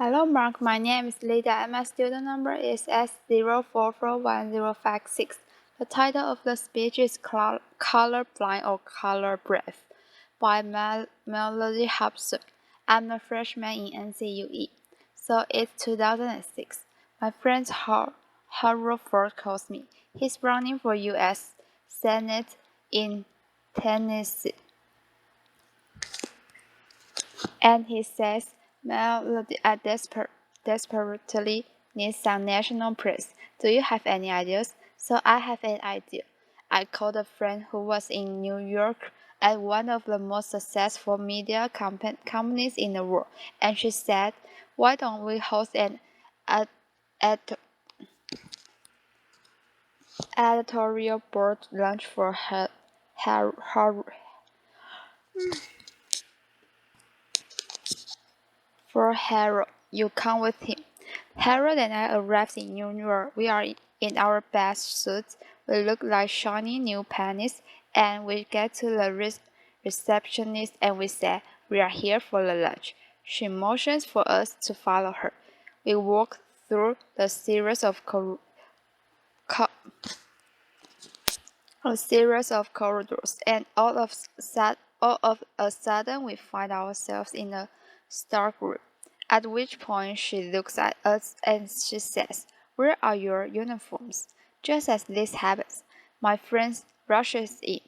Hello Mark, my name is Lida and my student number is S04411056. The title of the speech is Color Blind or Color Breath by Mellody Hobson. I'm a freshman in NCUE, so it's 2006. My friend Harold calls me. He's running for U.S. Senate in Tennessee. And he says, Mellody, I desperately need some national press. Do you have any ideas? So I have an idea. I called a friend who was in New York at one of the most successful media companies in the world, and she said, why don't we host an editorial board lunch for Harold? You come with him. Harold and I arrived in New York. We are in our best suits. We look like shiny new pennies, and we get to the receptionist and we say, we are here for the lunch. She motions for us to follow her. We walk through the series of corridors, and all of a sudden we find ourselves in a stark room. At which point she looks at us and she says, where are your uniforms? Just as this happens, my friend rushes in.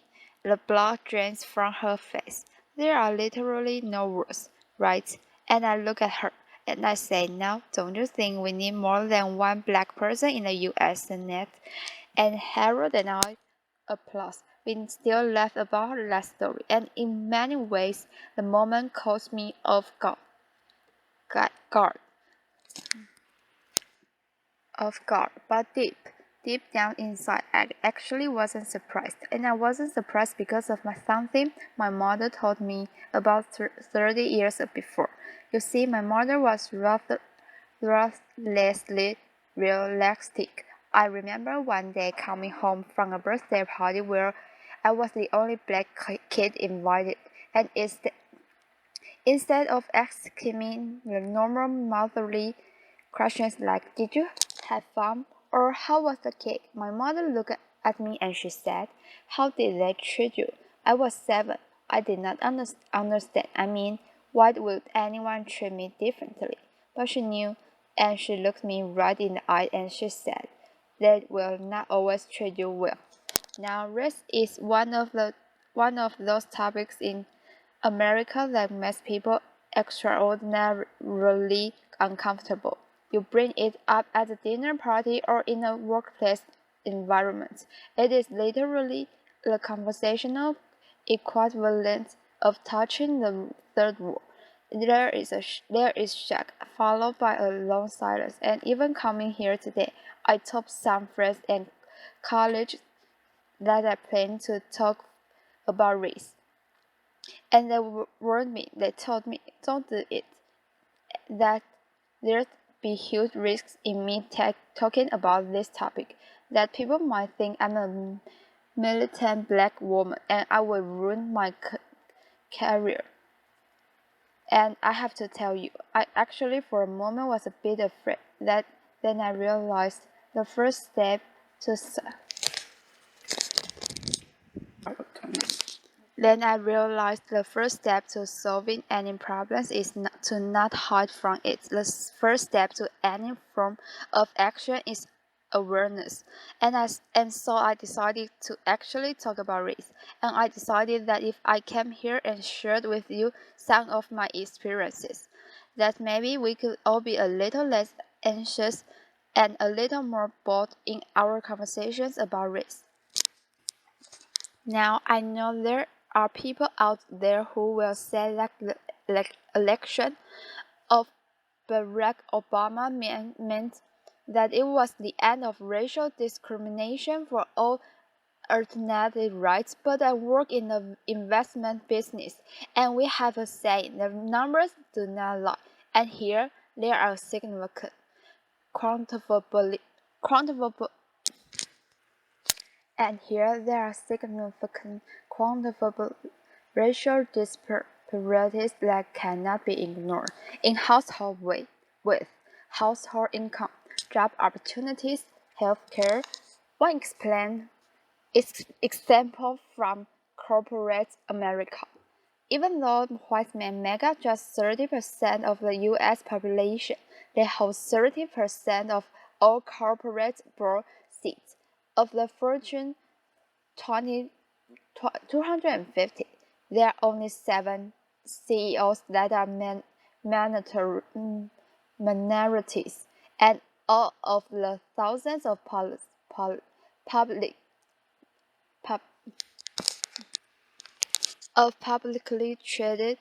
The blood drains from her face. There are literally no words, right? And I look at her and I say, now, don't you think we need more than one black person in the U.S. Senate? And Harold and I applaud. We still laugh about that story, and in many ways, the moment caught me off guard. But deep down inside, I actually wasn't surprised. And I wasn't surprised because of something my mother told me about 30 years before. You see, my mother was ruthlessly realistic. I remember one day coming home from a birthday party where I was the only black kid invited, and instead of asking me the normal motherly questions like, did you have fun? Or how was the cake? My mother looked at me and she said, how did they treat you? I was 7. I did not understand. I mean, why would anyone treat me differently? But she knew, and she looked me right in the eye and she said, they will not always treat you well. Now, race is one of those topics in America that makes people extraordinarily uncomfortable. You bring it up at a dinner party or in a workplace environment. It is literally the conversational equivalent of touching the third wall. There is shock, followed by a long silence, and even coming here today, I told some friends and colleagues that I plan to talk about race. And they warned me, they told me, don't do it, that there'd be huge risks in me talking about this topic, that people might think I'm a militant black woman and I will ruin my career. And I have to tell you, I actually for a moment was a bit afraid. Then I realized the first step to solving any problems is to not hide from it. The first step to any form of action is awareness. And so I decided to actually talk about race. And I decided that if I came here and shared with you some of my experiences, that maybe we could all be a little less anxious and a little more bold in our conversations about race. Now, I know there are people out there who will say that the election of Barack Obama meant that it was the end of racial discrimination for all alternative rights, but I work in the investment business, and we have a saying, the numbers do not lie, and here there are significant quantifiable racial disparities that cannot be ignored. In household weight, with household income, job opportunities, healthcare. One example from corporate America. Even though white men make up just 30% of the U.S. population, they hold 30% of all corporate board seats. Of the Fortune 250, there are only 7 CEOs that are minorities, and all of the thousands of publicly traded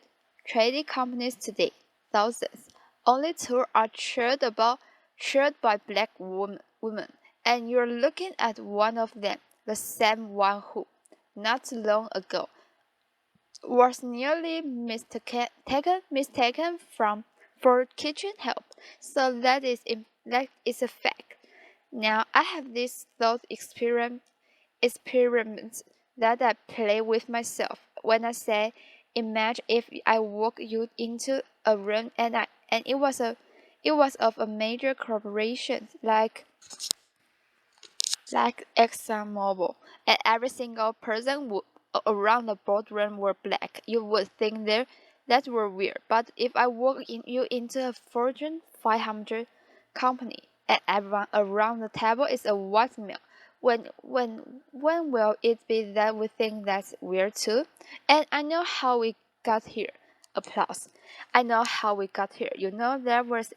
companies today, thousands. Only 2 are chaired by black women, and you're looking at one of them, the same one who, not long ago, was nearly mistaken for kitchen help. So that is a fact. Now I have this thought experiment that I play with myself when I say, imagine if I walk you into a room and it was of a major corporation like ExxonMobil, and every single person around the boardroom were black. You would think that were weird. But if I walk you into a Fortune 500 company and everyone around the table is a white male, when will it be that we think that's weird too? And I know how we got here. Applause. I know how we got here. You know, there was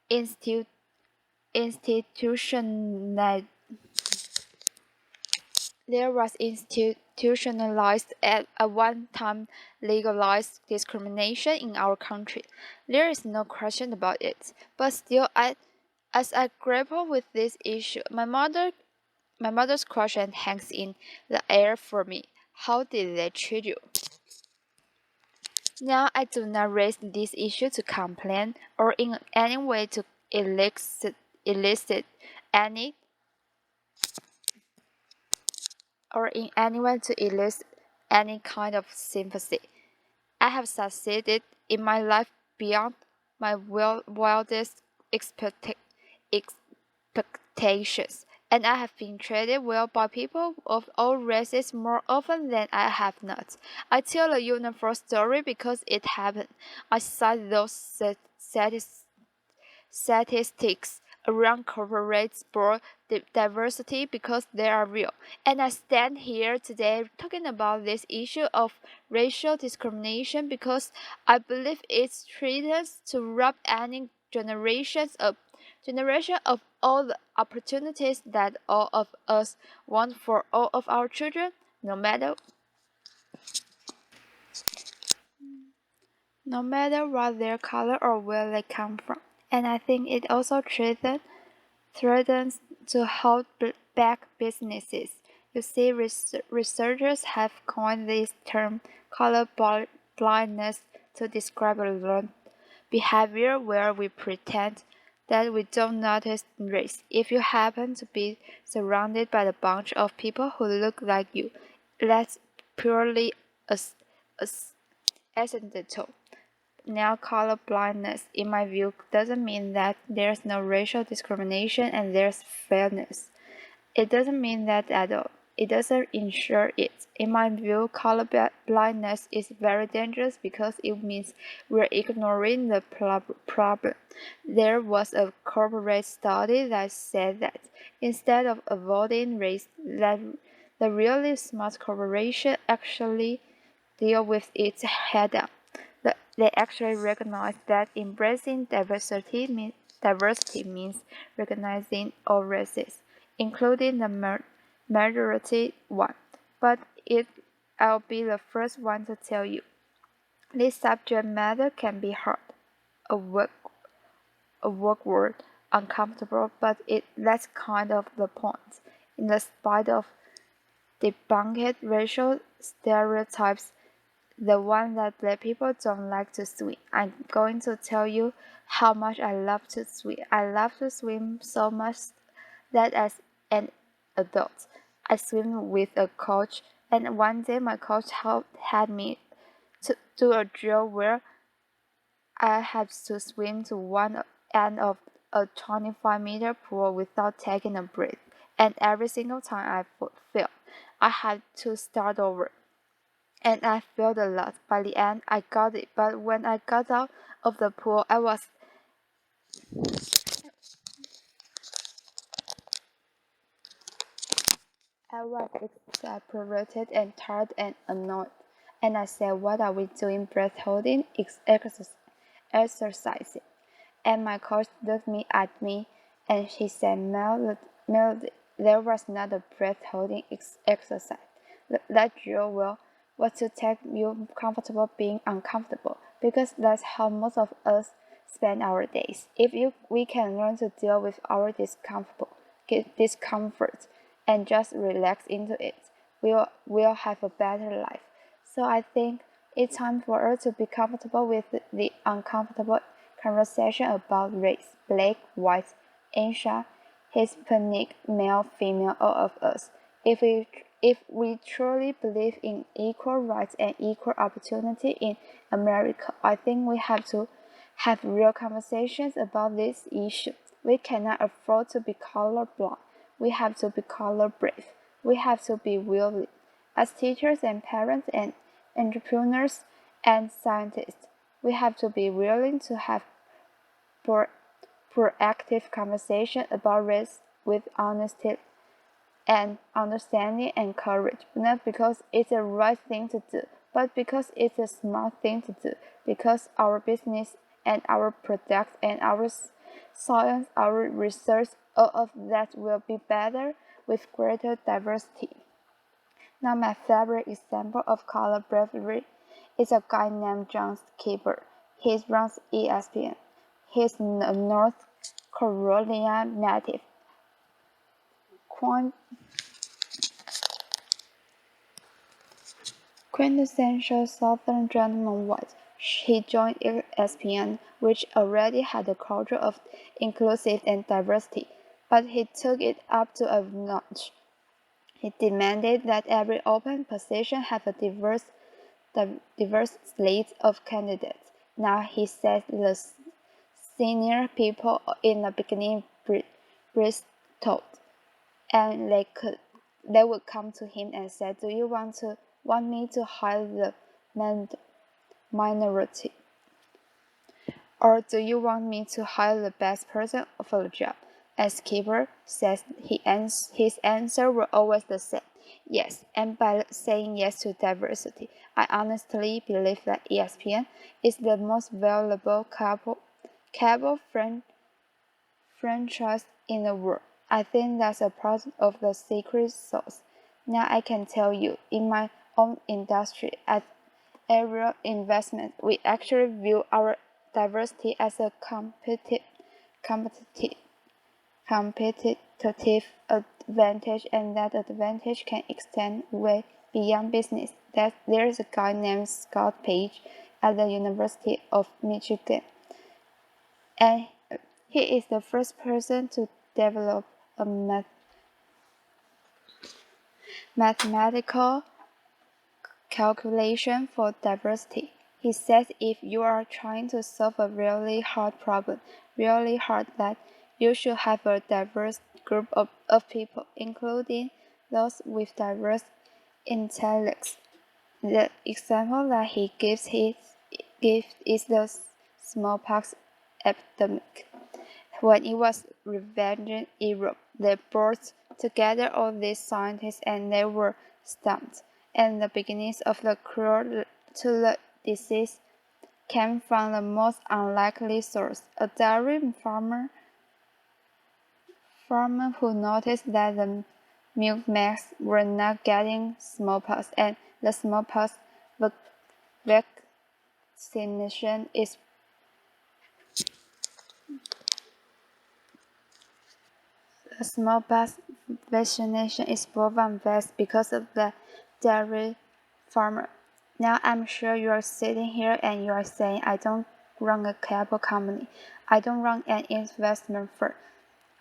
institutionalized at one time legalized discrimination in our country. There is no question about it. But still, as I grapple with this issue, my mother's question hangs in the air for me. How did they treat you? Now I do not raise this issue to complain or in any way to elicit any kind of sympathy. I have succeeded in my life beyond my wildest expectations, and I have been treated well by people of all races more often than I have not. I tell a universal story because it happened. I cite those statistics around corporate board diversity because they are real. And I stand here today talking about this issue of racial discrimination because I believe it threatens to rob any generation of all the opportunities that all of us want for all of our children, no matter what their color or where they come from. And I think it also threatens to hold back businesses. You see, researchers have coined this term color blindness to describe a learned behavior where we pretend that we don't notice race. If you happen to be surrounded by a bunch of people who look like you, that's purely accidental. Now, color blindness, in my view, doesn't mean that there's no racial discrimination and there's fairness. It doesn't mean that at all. It doesn't ensure it. In my view, color blindness is very dangerous because it means we're ignoring the problem. There was a corporate study that said that instead of avoiding race, that the really smart corporation actually deal with it head on. They actually recognize that embracing diversity means recognizing all races, including the majority one. But I'll be the first one to tell you, this subject matter can be hard, awkward, uncomfortable, but that's kind of the point. In the spite of debunked racial stereotypes, the one that black people don't like to swim. I'm going to tell you how much I love to swim. I love to swim so much that as an adult, I swim with a coach, and one day my coach had me to do a drill where I had to swim to one end of a 25-meter pool without taking a breath, and every single time I failed, I had to start over. And I failed a lot. By the end, I got it, but when I got out of the pool, I was exasperated and tired and annoyed. And I said, "What are we doing breath-holding exercises?" And my coach looked at me and she said, Mellody, there was not a breath-holding exercise. That drill was to take you comfortable being uncomfortable, because that's how most of us spend our days. If we can learn to deal with our discomfort and just relax into it, we'll have a better life. So I think it's time for us to be comfortable with the uncomfortable conversation about race, black, white, Asian, Hispanic, male, female, all of us. If we truly believe in equal rights and equal opportunity in America, I think we have to have real conversations about this issue. We cannot afford to be colorblind. We have to be color brave. We have to be willing. As teachers and parents and entrepreneurs and scientists, we have to be willing to have proactive conversation about race with honesty and understanding and courage, not because it's the right thing to do, but because it's a smart thing to do, because our business and our products and our science, our research, all of that will be better with greater diversity. Now, my favorite example of color bravery is a guy named John Skipper. He runs ESPN. He's a North Carolina native. Quintessential Southern gentleman white. He joined ESPN, which already had a culture of inclusive and diversity, but he took it up to a notch. He demanded that every open position have a diverse slate of candidates. Now he said the senior people in the beginning bristoled, and they would come to him and say, "Do you want me to hire the minority, or do you want me to hire the best person for the job?" And Skipper says his answer were always the same: yes. And by saying yes to diversity, I honestly believe that ESPN is the most valuable cable franchise in the world. I think that's a part of the secret sauce. Now I can tell you, in my own industry, at Area Investment, we actually view our diversity as a competitive advantage, and that advantage can extend way beyond business. There's a guy named Scott Page at the University of Michigan, and he is the first person to develop a mathematical calculation for diversity. He says if you are trying to solve a really hard problem, really hard, that you should have a diverse group of people, including those with diverse intellects. The example that he gives is the smallpox epidemic. When it was ravaging Europe, they brought together all these scientists and they were stumped. And the beginnings of the cure to the disease came from the most unlikely source: a dairy farmer who noticed that the milkmaids were not getting smallpox, and the smallpox vaccination is proven best because of the dairy farmer. Now I'm sure you are sitting here and you are saying, "I don't run a cable company. I don't run an investment firm.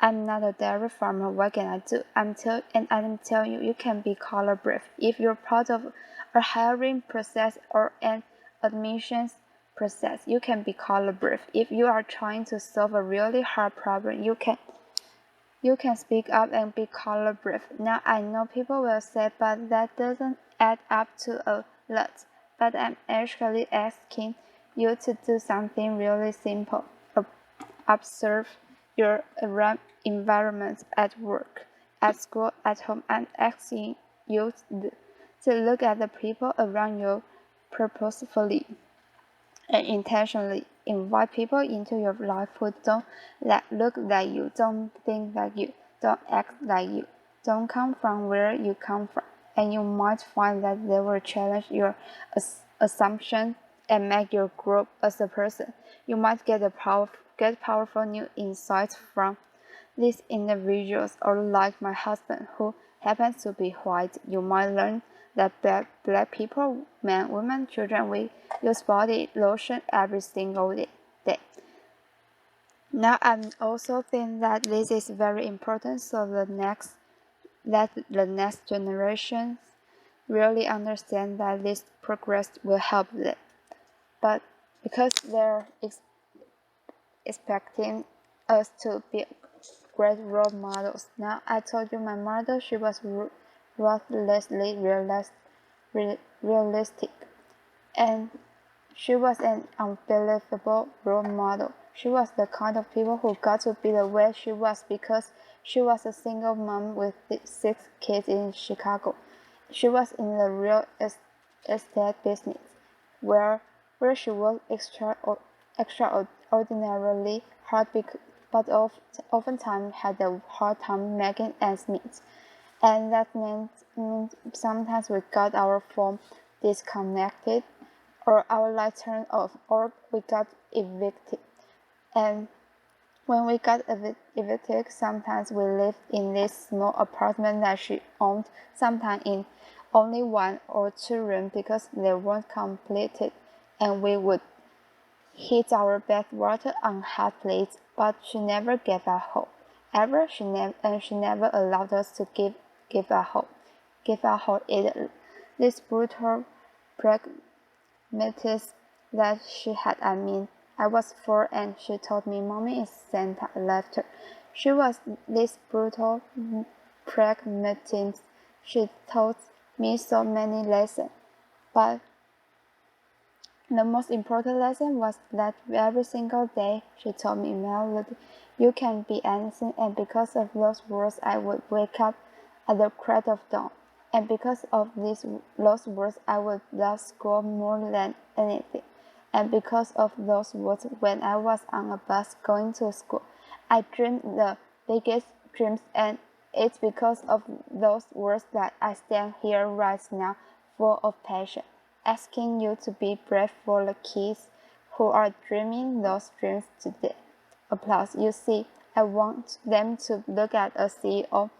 I'm not a dairy farmer. What can I do?" I'm telling you, you can be color brave. If you're part of a hiring process or an admissions process. You can be color brave. If you are trying to solve a really hard problem, you can speak up and be color brave. Now I know people will say, but that doesn't add up to a lot. But I'm actually asking you to do something really simple. Observe your environment at work, at school, at home, and asking you to look at the people around you purposefully and intentionally. Invite people into your life who don't look like you, don't think like you, don't act like you, don't come from where you come from, and you might find that they will challenge your assumptions and make you grow as a person. You might get powerful new insights from these individuals, or like my husband, who happens to be white. You might learn that black people, men, women, children, we use body lotion every single day. Now I also think that this is very important, so the next generation really understand that this progress will help them. But because they're expecting us to be great role models. Now I told you my mother, she was ruthlessly realistic, and she was an unbelievable role model. She was the kind of people who got to be the way she was because she was a single mom with 6 kids in Chicago. She was in the real estate business, where she worked extraordinarily hard, but oftentimes had a hard time making ends meet. And that meant sometimes we got our phone disconnected, or our light turned off, or we got evicted. And when we got evicted, sometimes we lived in this small apartment that she owned, sometimes in only 1 or 2 rooms because they weren't completed, and we would heat our bath water on hot plates. But she never gave up hope. She never allowed us to give up hope either. This brutal pragmatism that she had, I was 4 and she told me Mommy is Santa. I left her. She was this brutal pragmatism. She taught me so many lessons, but the most important lesson was that every single day she told me, Mellody, you can be anything, and because of those words I would wake up at the crack of dawn. And because of those words I would love school more than anything. And because of those words, when I was on a bus going to school, I dreamed the biggest dreams, and it's because of those words that I stand here right now full of passion, asking you to be brave for the kids who are dreaming those dreams today. Applause. You see, I want them to look at a CEO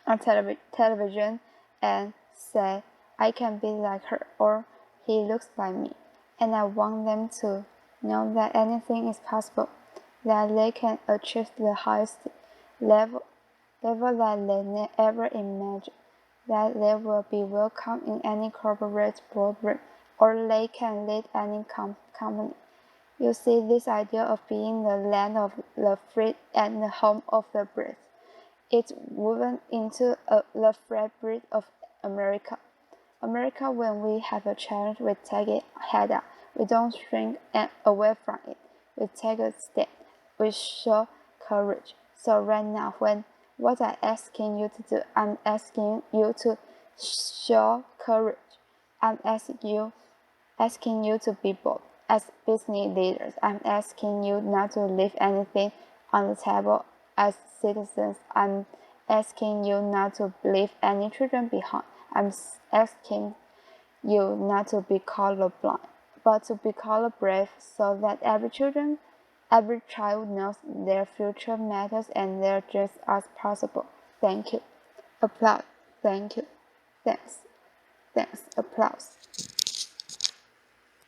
on television and say, I can be like her, or he looks like me. And I want them to know that anything is possible, that they can achieve the highest level that they ever imagined, that they will be welcome in any corporate boardroom, or they can lead any company. You see, this idea of being the land of the free and the home of the brave, it's woven into the fabric of America. America, when we have a challenge, we take it head on. We don't shrink away from it. We take a step. We show courage. So right now, what I'm asking you to do, I'm asking you to show courage. I'm asking you to be bold. As business leaders, I'm asking you not to leave anything on the table. As citizens, I'm asking you not to leave any children behind. I'm asking you not to be colorblind, but to be color brave, so that every child knows their future matters and their dreams are possible. Thank you. Applause. Thank you. Thanks. Applause.